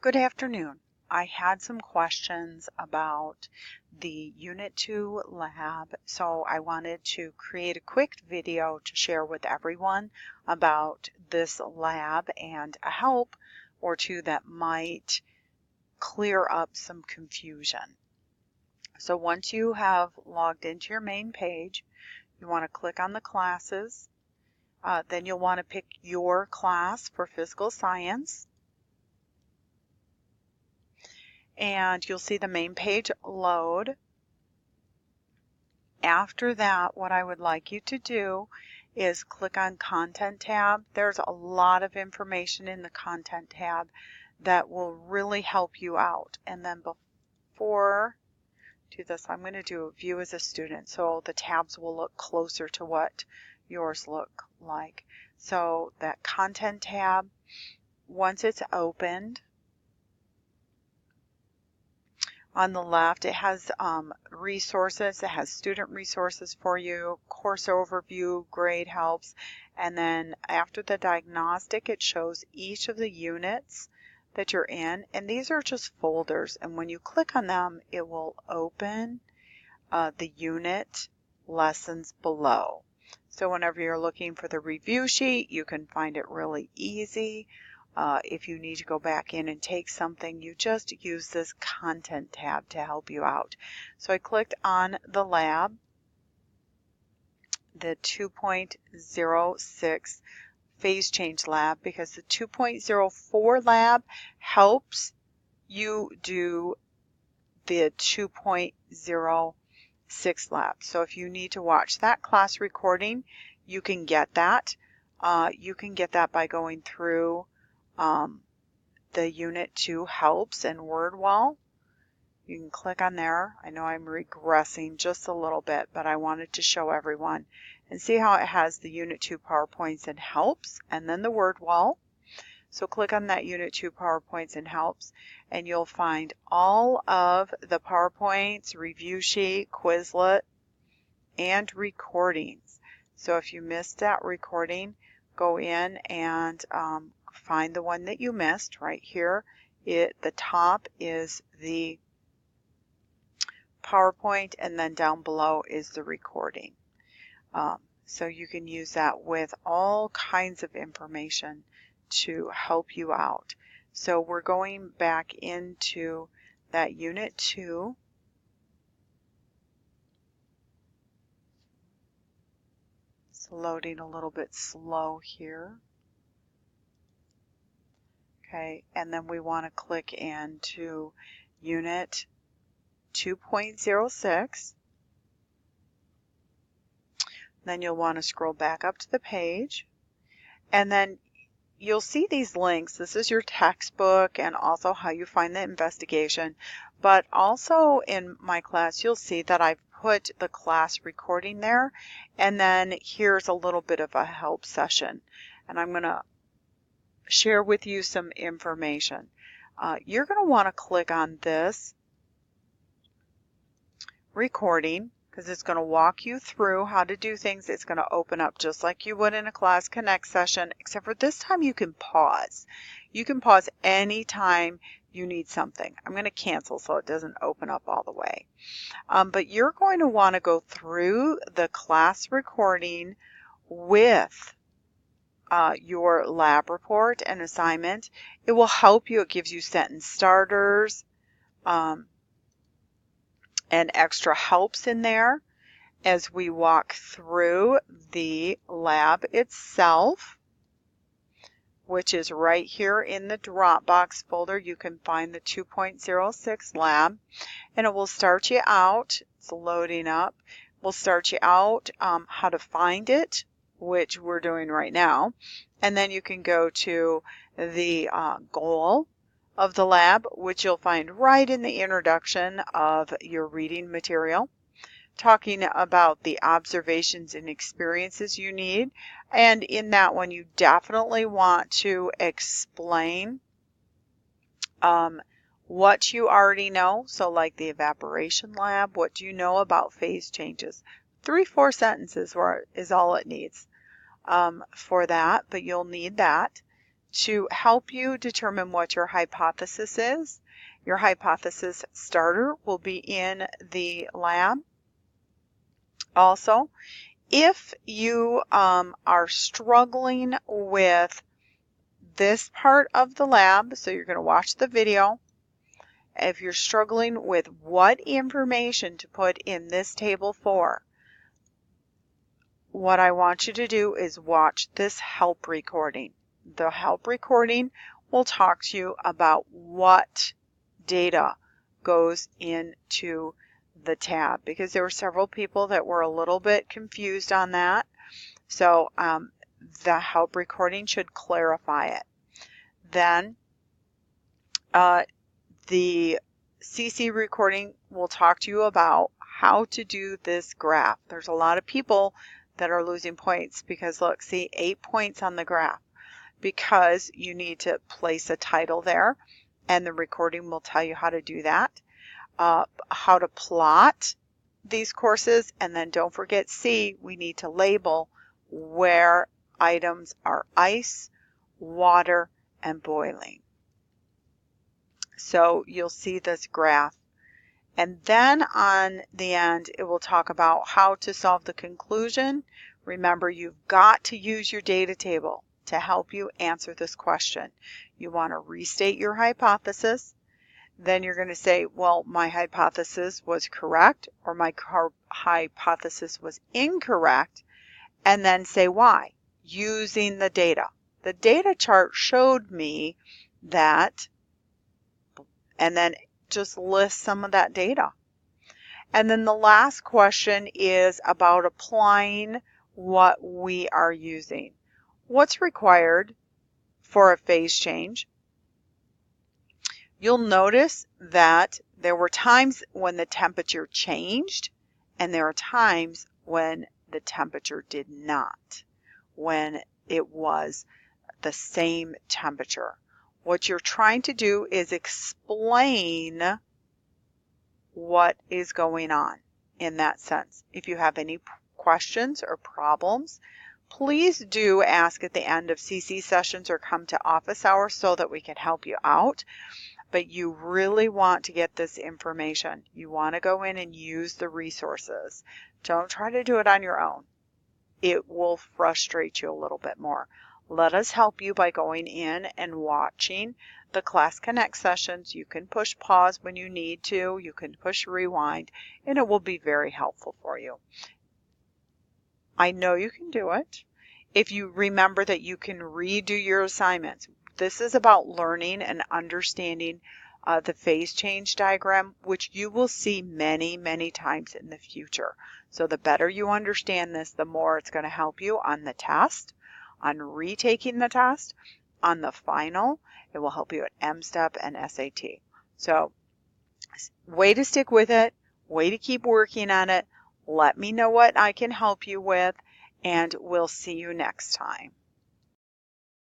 Good afternoon. I had some questions about the Unit 2 lab, so I wanted to create a quick video to share with everyone about this lab and a help or two that might clear up some confusion. So once you have logged into your main page, you want to click on the classes. Then you'll want to pick your class for physical science. And you'll see the main page load. After that, what I would like you to do is click on Content tab. There's a lot of information in the Content tab that will really help you out. And then before I do this, I'm going to do a view as a student so the tabs will look closer to what yours look like. So that Content tab, once it's opened, on the left, it has resources. It has student resources for you, course overview, grade helps, and then after the diagnostic, it shows each of the units that you're in, and these are just folders, and when you click on them, it will open the unit lessons below. So whenever you're looking for the review sheet, you can find it really easy. If you need to go back in and take something, you just use this Content tab to help you out. So I clicked on the lab, the 2.06 phase change lab, because the 2.04 lab helps you do the 2.06 lab. So if you need to watch that class recording, you can get that. You can get that by going through the Unit 2 helps and word wall. You can click on there. I know I'm regressing just a little bit, but I wanted to show everyone and see how it has the Unit 2 PowerPoints and helps and then the word wall. So click on that Unit 2 PowerPoints and helps and you'll find all of the PowerPoints, review sheet, Quizlet, and recordings. So if you missed that recording, go in and find the one that you missed right here. The top is the PowerPoint and then down below is the recording. So you can use that with all kinds of information to help you out. So we're going back into that Unit 2. It's loading a little bit slow here. Okay, and then we want to click into Unit 2.06. Then you'll want to scroll back up to the page. And then you'll see these links. This is your textbook and also how you find the investigation. But also in my class, you'll see that I've put the class recording there. And then here's a little bit of a help session. And I'm going to share with you some information. You're going to want to click on this recording because it's going to walk you through how to do things. It's going to open up just like you would in a Class Connect session, except for this time you can pause. You can pause anytime you need something. I'm going to cancel so it doesn't open up all the way. But you're going to want to go through the class recording with your lab report and assignment. It will help you. It gives you sentence starters and extra helps in there as we walk through the lab itself, which is right here in the Dropbox folder. You can find the 2.06 lab, and it will start you out. It's loading up. We'll start you out how to find it, which we're doing right now. And then you can go to the goal of the lab, which you'll find right in the introduction of your reading material, talking about the observations and experiences you need. And in that one, you definitely want to explain what you already know. So like the evaporation lab, what do you know about phase changes? 3-4 sentences is all it needs for that, but you'll need that to help you determine what your hypothesis is. Your hypothesis starter will be in the lab. Also, if you are struggling with this part of the lab, so you're going to watch the video. If you're struggling with what information to put in this table for, what I want you to do is watch this help recording. The help recording will talk to you about what data goes into the tab, because there were several people that were a little bit confused on that. So the help recording should clarify it. Then the CC recording will talk to you about how to do this graph. There's a lot of people that are losing points because look, see 8 points on the graph, because you need to place a title there, and the recording will tell you how to do that, how to plot these courses, and then don't forget C, we need to label where items are ice, water, and boiling. So you'll see this graph. And then on the end, it will talk about how to solve the conclusion. Remember, you've got to use your data table to help you answer this question. You want to restate your hypothesis. Then you're going to say, well, my hypothesis was correct, or my hypothesis was incorrect, and then say why, using the data. The data chart showed me that, and then just list some of that data. And then the last question is about applying what we are using. What's required for a phase change? You'll notice that there were times when the temperature changed, and there are times when the temperature did not, when it was the same temperature. What you're trying to do is explain what is going on in that sense. If you have any questions or problems, please do ask at the end of CC sessions or come to office hours so that we can help you out. But you really want to get this information. You want to go in and use the resources. Don't try to do it on your own. It will frustrate you a little bit more. Let us help you by going in and watching the Class Connect sessions. You can push pause when you need to. You can push rewind, and it will be very helpful for you. I know you can do it. If you remember that you can redo your assignments. This is about learning and understanding the phase change diagram, which you will see many, many times in the future. So the better you understand this, the more it's going to help you on the test, on retaking the test, on the final. It will help you at M-STEP and SAT. So way to stick with it, way to keep working on it. Let me know what I can help you with, and we'll see you next time.